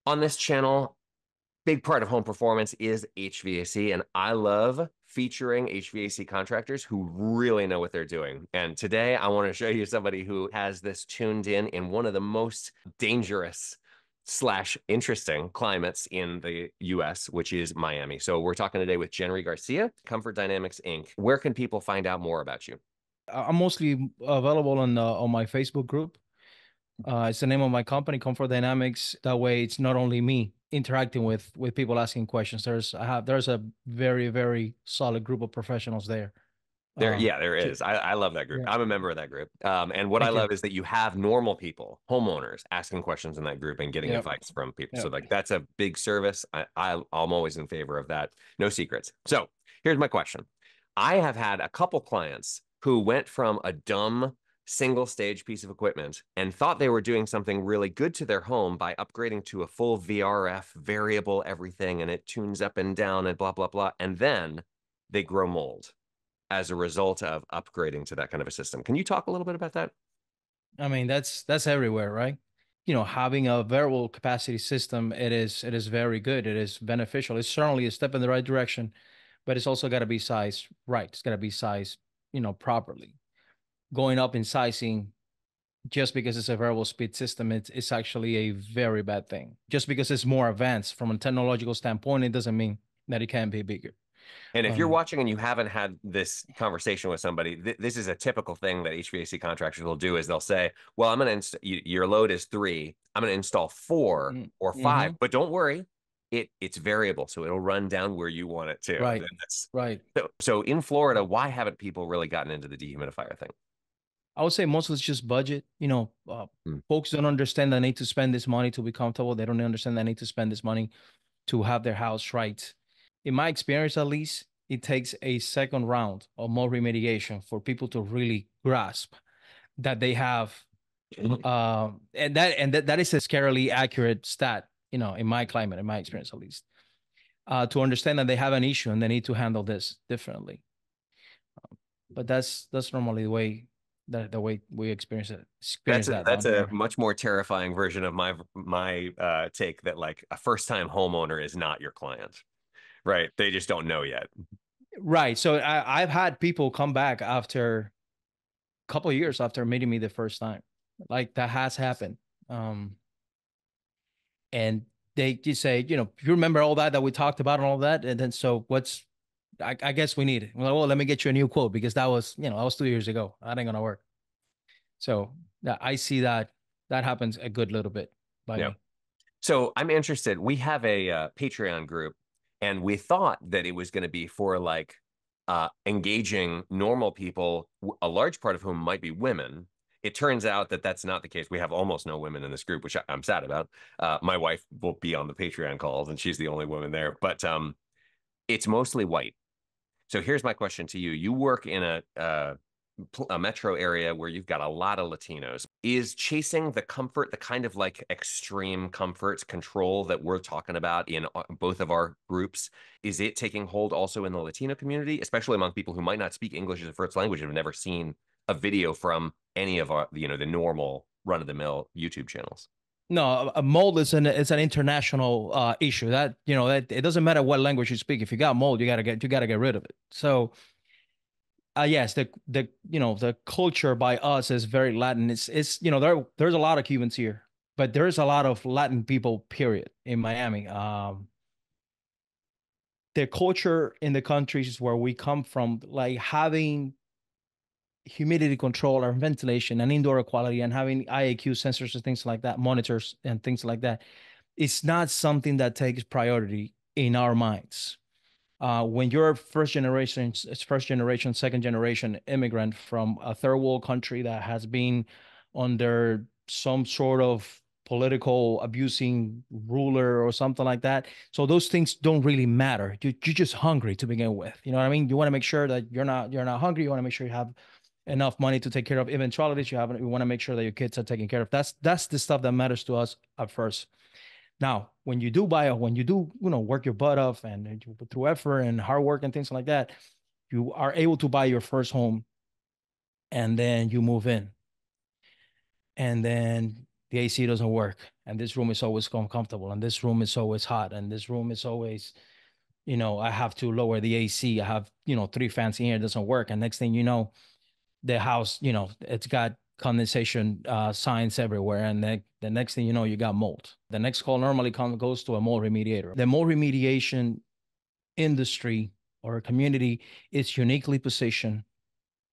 On this channel, big part of home performance is HVAC, and I love featuring HVAC contractors who really know what they're doing. And today I want to show you somebody who has this tuned in one of the most dangerous slash interesting climates in the US, which is Miami. So we're talking today with Genry Garcia, Comfort Dynamics Inc. Where can people find out more about you? I'm mostly available on my Facebook group. It's the name of my company, Comfort Dynamics. That way, it's not only me interacting with people asking questions. There's a very solid group of professionals there. There, Uh, yeah, there to, is. I love that group. yeah, I'm a member of that group. And what I thank you. love is that you have normal people, homeowners, asking questions in that group and getting Yeah, advice from people. So yeah. like that's a big service. I'm always in favor of that. No secrets. So here's my question. I have had a couple clients who went from a dumb single stage piece of equipment and thought they were doing something really good to their home by upgrading to a full VRF variable everything and it tunes up and down and blah, blah, blah. And then they grow mold as a result of upgrading to that kind of a system. Can you talk a little bit about that? I mean, that's everywhere, right? Having a variable capacity system, it is very good. It is beneficial. It's certainly a step in the right direction, but it's also got to be sized right. It's got to be sized, properly. Going up in sizing just because it's a variable speed system, it's actually a very bad thing. Just because it's more advanced from a technological standpoint, it doesn't mean that it can be bigger. And if you're Um, watching and you haven't had this conversation with somebody, this is a typical thing that HVAC contractors will do is they'll say, well, I'm going to your load is 3. I'm going to install 4 or 5, mhm. but don't worry, it's variable, so it'll run down where you want it to. Right, right. So in Florida, why haven't people really gotten into the dehumidifier thing? I would say most of it's just budget. Hmm. Folks don't understand they need to spend this money to be comfortable. They don't understand they need to spend this money to have their house right. In my experience, at least, it takes a second round of more remediation for people to really grasp that they have. And that is a scarily accurate stat, in my climate, in my experience at least, to understand that they have an issue and they need to handle this differently. But that's normally the way we experience that That's down a here. much more terrifying version of my take that like a first time homeowner is not your client, right? They just don't know yet. Right. So I've had people come back after a couple of years after meeting me the first time. Like that has happened. Um, and they just say, you remember all that we talked about and all that, and then so I guess we need it. Well, let me get you a new quote because that was 2 years ago. That ain't gonna work. So yeah, I see that happens a good little bit by Yeah. me. So I'm interested. We have a Patreon group, and we thought that it was going to be for like engaging normal people, a large part of whom might be women. It turns out that that's not the case. We have almost no women in this group, which I'm sad about. My wife will be on the Patreon calls, and she's the only woman there. But it's mostly white. So here's my question to you. You work in a metro area where you've got a lot of Latinos. Is chasing the comfort, the kind of like extreme comfort control that we're talking about in both of our groups, is it taking hold also in the Latino community, especially among people who might not speak English as a first language and have never seen a video from any of our, the normal run-of-the-mill YouTube channels? No, a mold is an international issue. That it doesn't matter what language you speak. If you got mold, you gotta get rid of it. So yes, the culture by us is very Latin. It's there's a lot of Cubans here, but there's a lot of Latin people. Period in Miami. The culture in the countries where we come from, like having humidity control or ventilation and indoor air quality and having IAQ sensors and things like that, monitors and things like that, it's not something that takes priority in our minds. When you're first generation, second generation immigrant from a third world country that has been under some sort of political abusing ruler or something like that. So those things don't really matter. You're just hungry to begin with. You know what I mean? You want to make sure that you're not hungry. You want to make sure you have enough money to take care of eventualities. You want to make sure that your kids are taken care of. That's the stuff that matters to us at first. Now, when you do, work your butt off and through effort and hard work and things like that, you are able to buy your first home and then you move in. And then the AC doesn't work, and this room is always uncomfortable, and this room is always hot, and this room is always, I have to lower the AC. I have, 3 fans in here, it doesn't work. And next thing you know, the house, it's got condensation signs everywhere. And then the next thing you know, you got mold. The next call normally goes to a mold remediator. The mold remediation industry or community is uniquely positioned.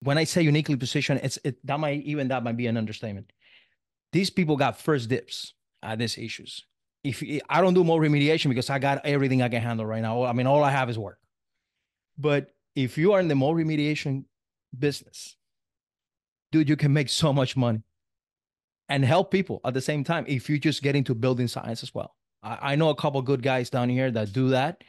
When I say uniquely positioned, that might be an understatement. These people got first dibs at these issues. If I don't do mold remediation because I got everything I can handle right now. I mean, all I have is work. But if you are in the mold remediation business, dude, you can make so much money and help people at the same time if you just get into building science as well. I know a couple of good guys down here that do that,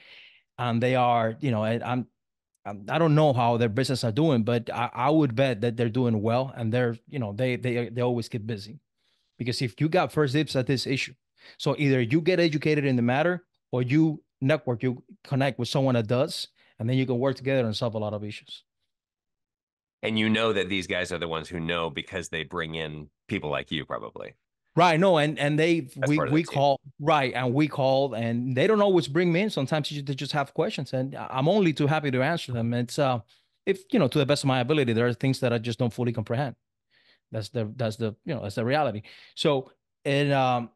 and they are, I don't know how their business are doing, but I would bet that they're doing well, and they're, they always get busy. Because if you got first dibs at this issue, so either you get educated in the matter or you connect with someone that does, and then you can work together and solve a lot of issues. And you know that these guys are the ones who know because they bring in people like you, probably. Right. No, and That's part of the we team. call, right, and we call, and they don't always bring me in. Sometimes they just have questions, and I'm only too happy to answer them. It's if to the best of my ability, there are things that I just don't fully comprehend. That's the reality. So, and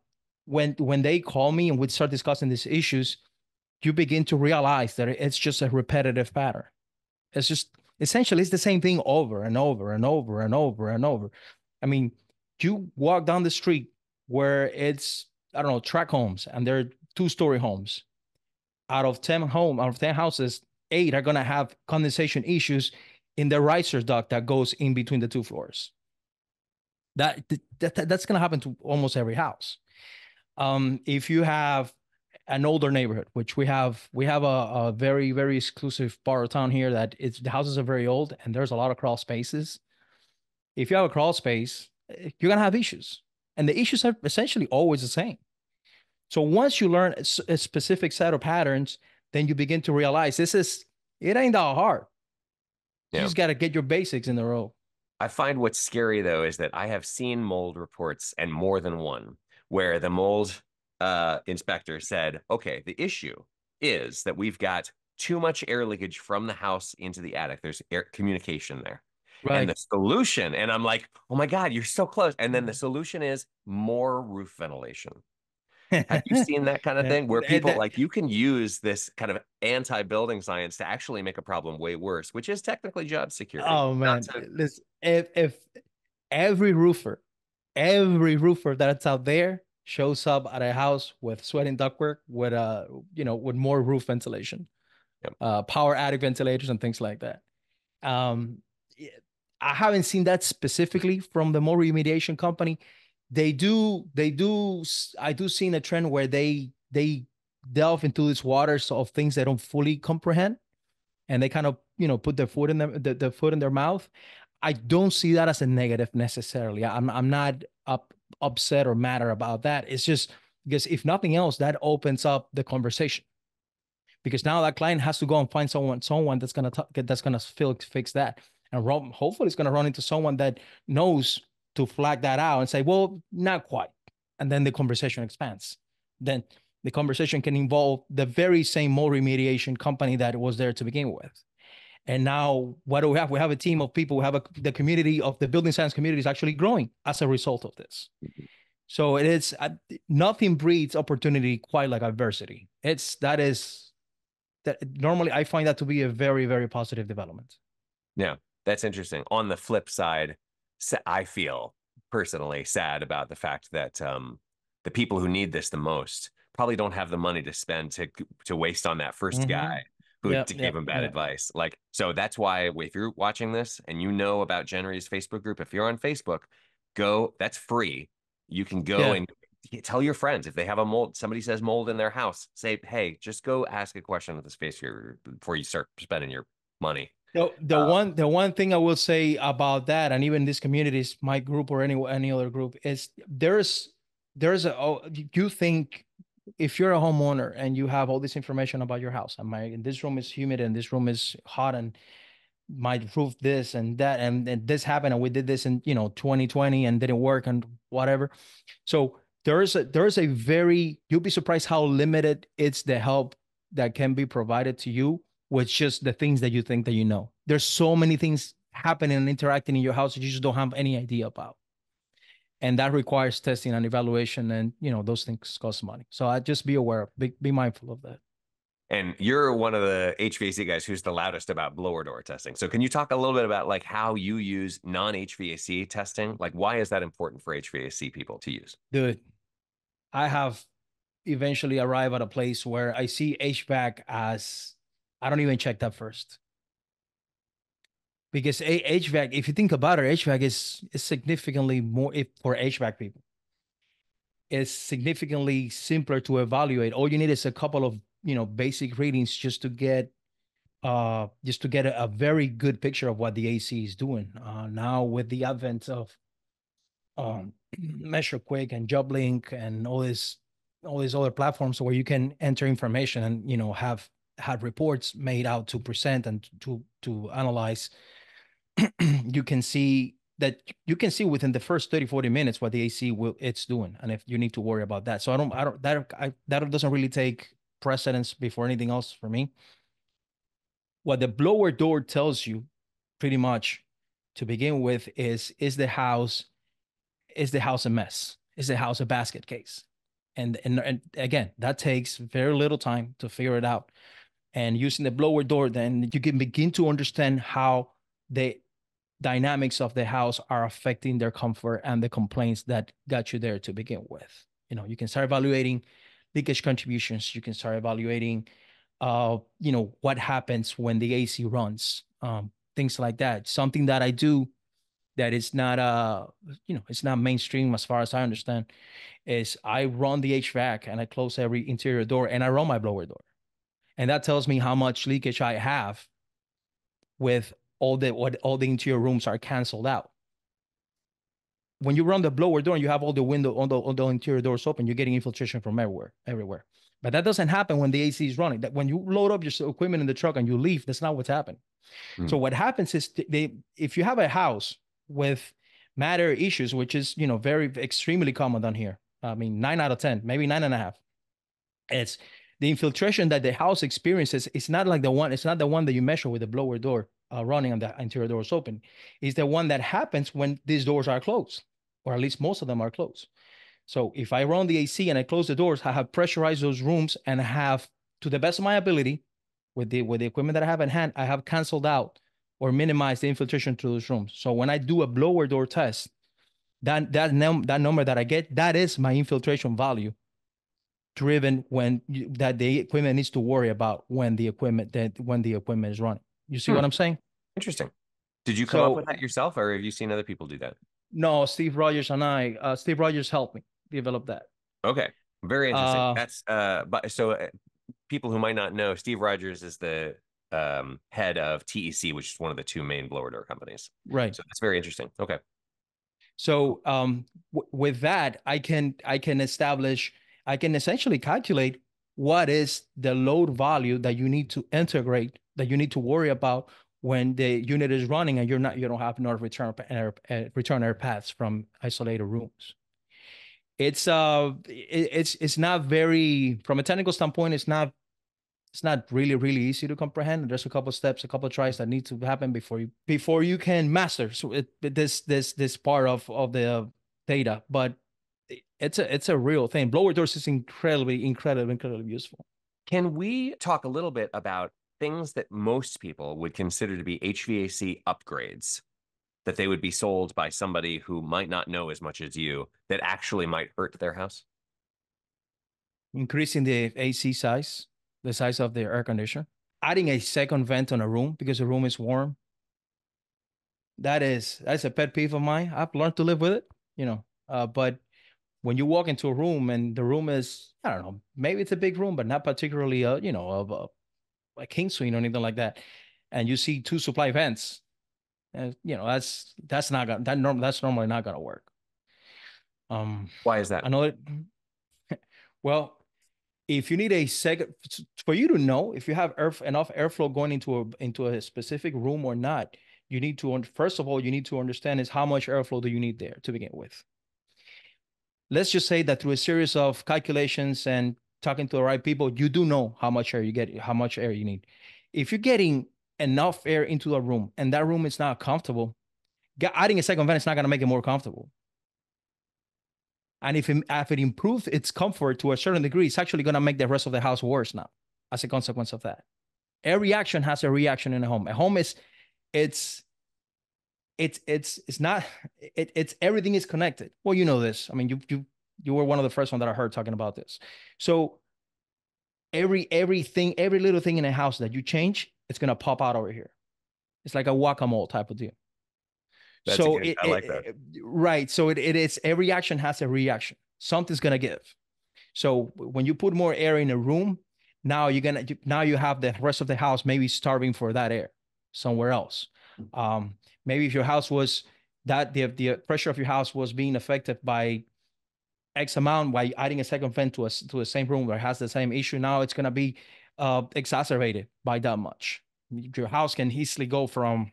when they call me and we start discussing these issues, you begin to realize that it's just a repetitive pattern. It's just essentially it's the same thing over and over and over and over and over. I mean, you walk down the street where it's, I don't know, tract homes, and they're 2-story homes. Out of 10 houses, 8 are gonna have condensation issues in the riser duct that goes in between the 2 floors. That's gonna happen to almost every house. If you have an older neighborhood, which we have a very, very exclusive part of town here that the houses are very old and there's a lot of crawl spaces. If you have a crawl space, you're gonna have issues, and the issues are essentially always the same. So once you learn a specific set of patterns, then you begin to realize it ain't that hard. You Yeah. just got to get your basics in a row. I find what's scary though is that I have seen mold reports, and more than one, where the mold inspector said, okay, the issue is that we've got too much air leakage from the house into the attic. There's air communication there. And Right. the solution, and I'm like, oh my God, you're so close. And then the solution is more roof ventilation. Have you seen that kind of thing where people like you can use this kind of anti-building science to actually make a problem way worse, which is technically job security. Oh Not man, to, listen, if every roofer, that's out there shows up at a house with sweating ductwork, with with more roof ventilation, yep. power attic ventilators and things like that. Um, I haven't seen that specifically from the mold remediation company. I do see a trend where they delve into these waters of things they don't fully comprehend, and they kind of put their foot in the foot in their mouth. I don't see that as a negative necessarily. I'm not upset or matter about that. It's just because if nothing else, that opens up the conversation. Because now that client has to go and find someone that's gonna fix that, and hopefully it's gonna run into someone that knows to flag that out and say, well, not quite, and then the conversation expands. Then the conversation can involve the very same mold remediation company that was there to begin with. And now what do we have? We have a team of people. We have the community of the building science community is actually growing as a result of this. So it is nothing breeds opportunity quite like adversity. That normally I find that to be a very, very positive development. Yeah, that's interesting. On the flip side, I feel personally sad about the fact that the people who need this the most probably don't have the money to spend to waste on that first guy who gave him bad advice. Like, so that's why if you're watching this and you know about Genry's Facebook group, if you're on Facebook, go, that's free. You can go and tell your friends if they have a mold, somebody says mold in their house, say, hey, just go ask a question with the space here before you start spending your money. The one thing I will say about that, and even this communities, my group or any other group, is you think if you're a homeowner and you have all this information about your house, and this room is humid and this room is hot, and my roof this and that, and this happened, and we did this in 2020 and didn't work and whatever. So there is a very, you'll be surprised how limited it's the help that can be provided to you with just the things that you think that you know. There's so many things happening and interacting in your house that you just don't have any idea about. And that requires testing and evaluation, and those things cost money. So I just be aware of, be mindful of that. And you're one of the HVAC guys who's the loudest about blower door testing. So can you talk a little bit about like how you use non-HVAC testing? Like why is that important for HVAC people to use? Dude, I have eventually arrived at a place where I see HVAC as, I don't even check that first. Because HVAC, if you think about it, HVAC is significantly more, if for HVAC people, it's significantly simpler to evaluate. All you need is a couple of basic readings just to get a very good picture of what the AC is doing. Now with the advent of Measure Quick and JobLink and all these other platforms where you can enter information and have reports made out to present and to analyze, you can see within the first 30-40 minutes what the AC it's doing, and if you need to worry about that. So that doesn't really take precedence before anything else for me. What the blower door tells you pretty much to begin with is the house a mess? Is the house a basket case? And again, that takes very little time to figure it out. And using the blower door, then you can begin to understand how the dynamics of the house are affecting their comfort and the complaints that got you there to begin with. You can start evaluating leakage contributions. You can start evaluating, what happens when the AC runs, things like that. Something that I do that is not, it's not mainstream as far as I understand, is I run the HVAC and I close every interior door and I run my blower door. And that tells me how much leakage I have with all the interior rooms are canceled out. When you run the blower door and you have all the interior doors open, you're getting infiltration from everywhere. But that doesn't happen when the AC is running. That when you load up your equipment in the truck and you leave, that's not what's happening. So what happens is if you have a house with matter issues, which is very extremely common down here. I mean, 9 out of 10, maybe 9.5. It's the infiltration that the house experiences. It's not the one that you measure with the blower door running and the interior doors open. It's the one that happens when these doors are closed, or at least most of them are closed. So if I run the AC and I close the doors, I have pressurized those rooms and I have, to the best of my ability, with the equipment that I have in hand, I have canceled out or minimized the infiltration to those rooms. So when I do a blower door test, that number that I get, that is my infiltration value, driven that the equipment needs to worry about when the equipment is running. You see what I'm saying? Interesting. Did you come up with So that yourself, or have you seen other people do that? no, Steve Rogers helped me develop that. Okay, very interesting. Uh, That's but so people who might not know, Steve Rogers is the head of TEC, which is one of the two main blower door companies. right. So that's very interesting. Okay. So with that, I can essentially calculate what is the load value that you need to integrate, that you need to worry about when the unit is running and you don't have enough return air paths from isolated rooms. It's not very, from a technical standpoint, it's not really really easy to comprehend. There's a couple of steps, a couple of tries that need to happen before you can master this part of the data. But it's a real thing. Blower doors is incredibly useful. Can we talk a little bit about things that most people would consider to be HVAC upgrades that they would be sold by somebody who might not know as much as you that actually might hurt their house? Increasing the AC size, the size of the air conditioner, adding a second vent on a room because the room is warm. That's a pet peeve of mine. I've learned to live with it. But when you walk into a room and the room is, I don't know, maybe it's a big room, but not particularly of a king suite or anything like that, and you see two supply vents, that's normally not gonna work. Why is that? I know it. Well, If you need a second, for you to know if you have enough airflow going into a specific room or not, you need to, first of all, you need to understand is how much airflow do you need there to begin with. Let's just say that through a series of calculations and talking to the right people, you do know how much air you get, how much air you need. If you're getting enough air into a room and that room is not comfortable, adding a second vent is not going to make it more comfortable. And if it improves its comfort to a certain degree, it's actually going to make the rest of the house worse now as a consequence of that. A reaction has a reaction in a home. A home is, it's not, it's everything is connected. Well, you know this. I mean, you were one of the first one that I heard talking about this. So every little thing in a house that you change, it's going to pop out over here. It's like a whack-a-mole type of deal. That's So good. I like that. Right. So it is, every reaction has a reaction. Something's going to give. So when you put more air in a room, now you have the rest of the house maybe starving for that air somewhere else. Maybe if your house was that the pressure of your house was being affected by X amount by adding a second vent to the same room where it has the same issue, now it's going to be exacerbated by that much. Your house can easily go from,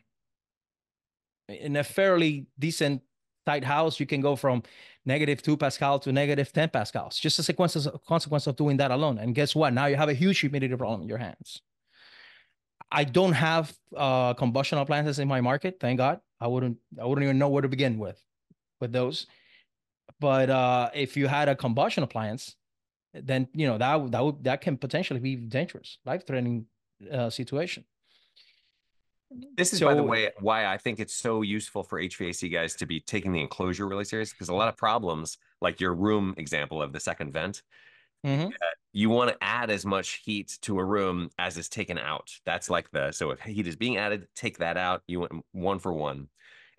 in a fairly decent tight house, you can go from -2 Pascal to -10 pascals, just as a consequence of doing that alone. And guess what? Now you have a huge humidity problem in your hands. I don't have combustion appliances in my market, thank God. I wouldn't even know where to begin with those. But if you had a combustion appliance, then that can potentially be dangerous, life-threatening situation. This is, by the So, way, why I think it's so useful for HVAC guys to be taking the enclosure really serious, because a lot of problems, like your room example of the second vent, mhm, you want to add as much heat to a room as is taken out. That's like so if heat is being added, take that out. You want one for one.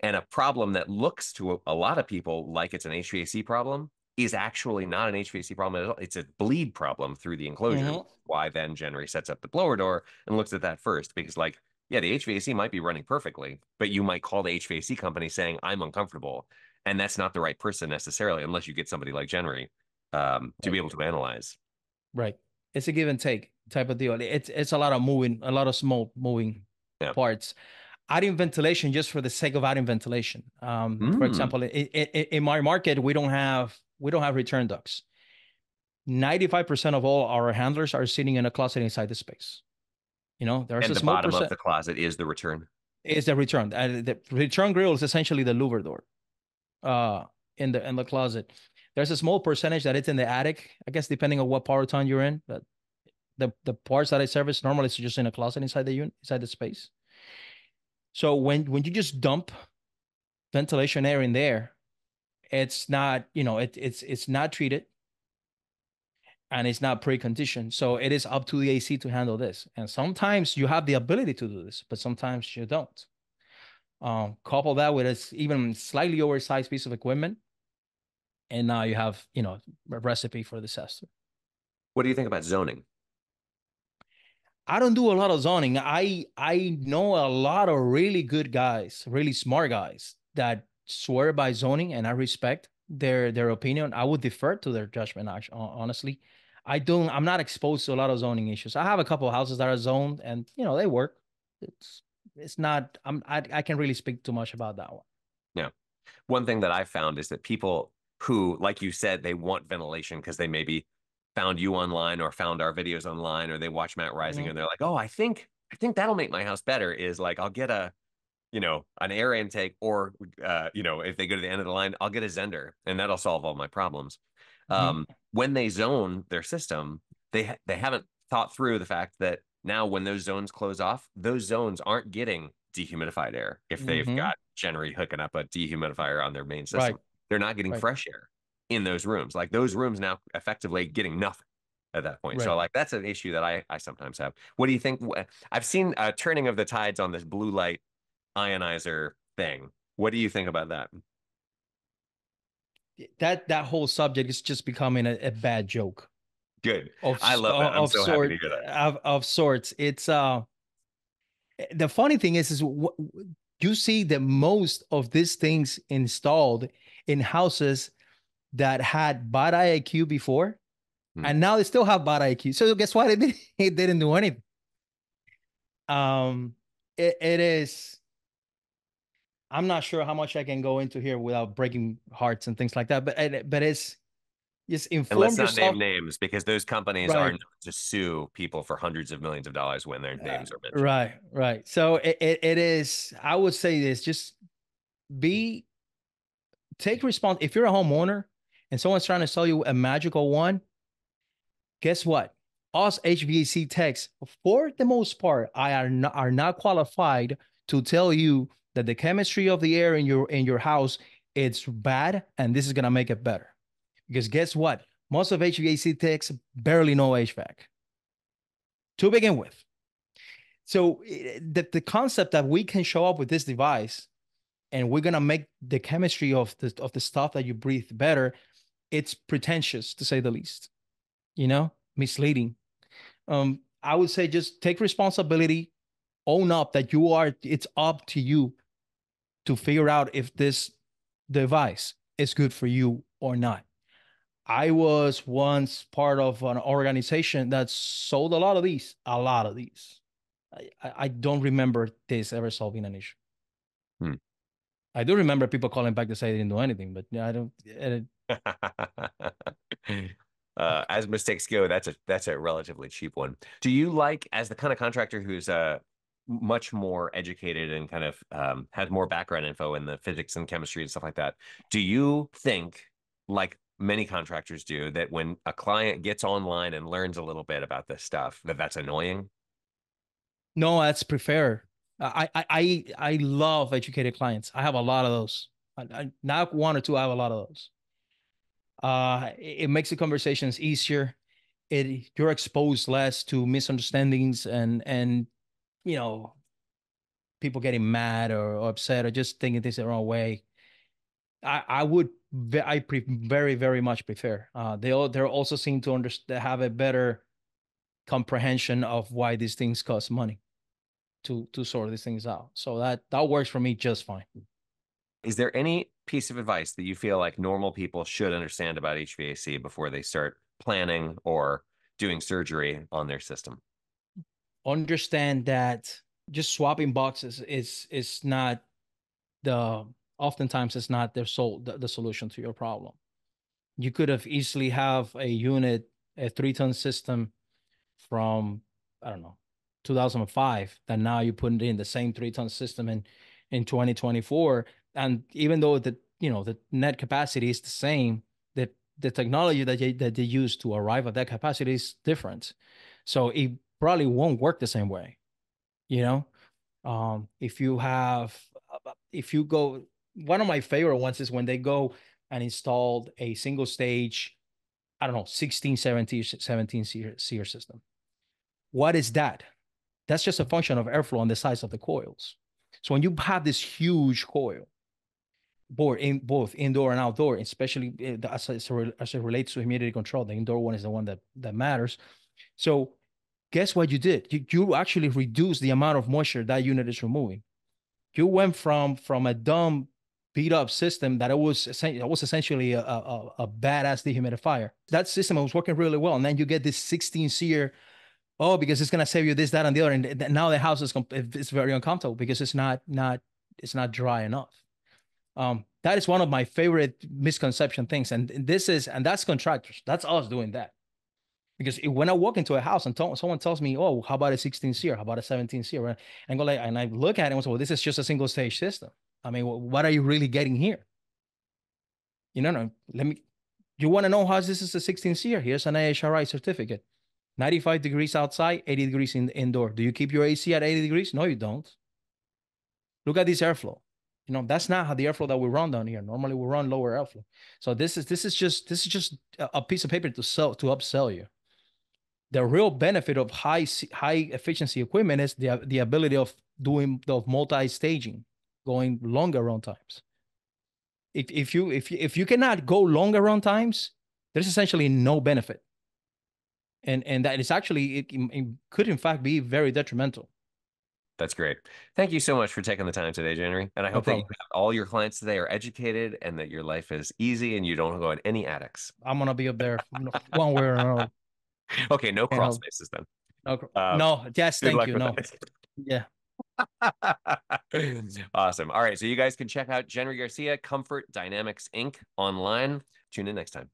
And a problem that looks to a lot of people like it's an HVAC problem is actually not an HVAC problem at all. It's a bleed problem through the enclosure. mhm, Why then Genry sets up the blower door and looks at that first, because like, yeah, the HVAC might be running perfectly, but you might call the HVAC company saying, I'm uncomfortable. And that's not the right person necessarily, unless you get somebody like Genry to be right, able to analyze. right. It's a give and take type of deal. It's a lot of moving, a lot of small moving Yeah. parts. Adding ventilation just for the sake of adding ventilation. For Mm. example, in my market, we don't have return ducts. 95% of all our handlers are sitting in a closet inside the space. There's And a the small bottom of percent the closet is the return. is the return. The return grill is essentially the louver door uh, in the closet. There's a small percentage that it's in the attic, I guess, depending on what power town you're in. But the parts that I service normally is just in a closet inside the unit, inside the space. So when you just dump ventilation air in there, it's not, it's not treated and it's not preconditioned. So it is up to the AC to handle this. And sometimes you have the ability to do this, but sometimes you don't. Couple that with a even slightly oversized piece of equipment, and now you have, a recipe for disaster. What do you think about zoning? I don't do a lot of zoning. I know a lot of really good guys, really smart guys that swear by zoning, and I respect their opinion. I would defer to their judgment. Actually, honestly, I'm not exposed to a lot of zoning issues. I have a couple of houses that are zoned, and they work. It's it's not. I can't really speak too much about that one. Yeah. One thing that I've found is that people who, like you said, they want ventilation because they maybe found you online or found our videos online, or they watch Matt Rising Mhm. and they're like, oh, I think that'll make my house better, is like, I'll get an air intake, or if they go to the end of the line, I'll get a Zender and that'll solve all my problems. Mhm. When they zone their system, they haven't thought through the fact that now when those zones close off, those zones aren't getting dehumidified air. If they've Mhm. got Genry hooking up a dehumidifier on their main Right. system, they're not getting Right. fresh air in those rooms. Like those rooms now effectively getting nothing at that point. So Right. like that's an issue that I sometimes have. What do you think? I've seen a turning of the tides on this blue light ionizer thing. What do you think about that? That whole subject is just becoming a bad joke Good. of I love that. I'm of so happy to sort hear that. of sorts. It's the funny thing is you see that most of these things installed in houses that had bad IAQ before, Hmm. And now they still have bad IQ. So guess what? It didn't do anything. Um, it is. I'm not sure how much I can go into here without breaking hearts and things like that. But it's just And let's inform not name yourself. names because those companies are Right. known to sue people for hundreds of millions of dollars when their names are mentioned. Right. Right. So it is. I would say this: just be take response. If you're a homeowner and someone's trying to sell you a magical one, guess what? Us HVAC techs, for the most part, are not qualified to tell you that the chemistry of the air in your house it's bad and this is gonna make it better. Because guess what? Most of HVAC techs barely know HVAC to begin with. So the concept that we can show up with this device and we're gonna make the chemistry of the stuff that you breathe better, it's pretentious to say the least. Misleading. I would say just take responsibility, own up that it's up to you to figure out if this device is good for you or not. I was once part of an organization that sold a lot of these. A lot of these. I don't remember this ever solving an issue. Hmm. I do remember people calling back to say they didn't do anything, but yeah, I don't. As mistakes go, that's a relatively cheap one. Do you like, as the kind of contractor who's much more educated and kind of has more background info in the physics and chemistry and stuff like that, do you think, like many contractors do, that when a client gets online and learns a little bit about this stuff, that's annoying? No, that's prefer. I love educated clients. I have a lot of those. Not one or two. I have a lot of those. It makes the conversations easier. You're exposed less to misunderstandings and you know people getting mad or upset or just thinking things the wrong way. I would very very much prefer. They also seem to understand have a better comprehension of why these things cost money to sort these things out. So that works for me just fine. Is there any piece of advice that you feel like normal people should understand about HVAC before they start planning or doing surgery on their system? Understand that just swapping boxes is not the oftentimes it's not the solution to your problem. You could have easily have a unit, a 3-ton system from I don't know 2005 that now you put it in the same 3-ton system in 2024, and even though the net capacity is the same, the technology that they use to arrive at that capacity is different, so it probably won't work the same way. you know if you have if you go One of my favorite ones is when they go and installed a single stage, I don't know, 16 17 SEER system. What is that? That's just a function of airflow on the size of the coils. So when you have this huge coil board in both indoor and outdoor, especially as it relates to humidity control, the indoor one is the one that matters. So guess what you did? You actually reduced the amount of moisture that unit is removing. You went from a dumb beat up system that it was essentially a badass dehumidifier. That system was working really well, and then you get this 16 SEER. Oh, because it's gonna save you this, that, and the other, and now the house is very uncomfortable because it's not dry enough. That is one of my favorite misconception things, and that's contractors. That's us doing that. Because when I walk into a house and someone tells me, "Oh, how about a 16 SEER? How about a 17 SEER?" And go like, and I look at it and say, "Well, this is just a single stage system. I mean, what are you really getting here?" No, let me. You want to know how this is a 16 SEER? Here's an AHRI certificate. 95 degrees outside, 80 degrees indoor. Do you keep your AC at 80 degrees? No, you don't. Look at this airflow. That's not how the airflow that we run down here. Normally we run lower airflow. So this is just a piece of paper to upsell you. The real benefit of high efficiency equipment is the ability of doing the multi-staging, going longer run times. If you cannot go longer run times, there's essentially no benefit, and that is actually it could in fact be very detrimental. That's great. Thank you so much for taking the time today, Genry. And I No hope that you problem. have all your clients today are educated and that your life is easy and you don't go in any attics. I'm gonna be up there one way or another. Okay, no Can't crawl help. spaces then. No, Um, no, yes, good thank luck you. with No, that. yeah. Awesome. All right. So you guys can check out Genry Garcia, Comfort Dynamics Inc. online. Tune in next time.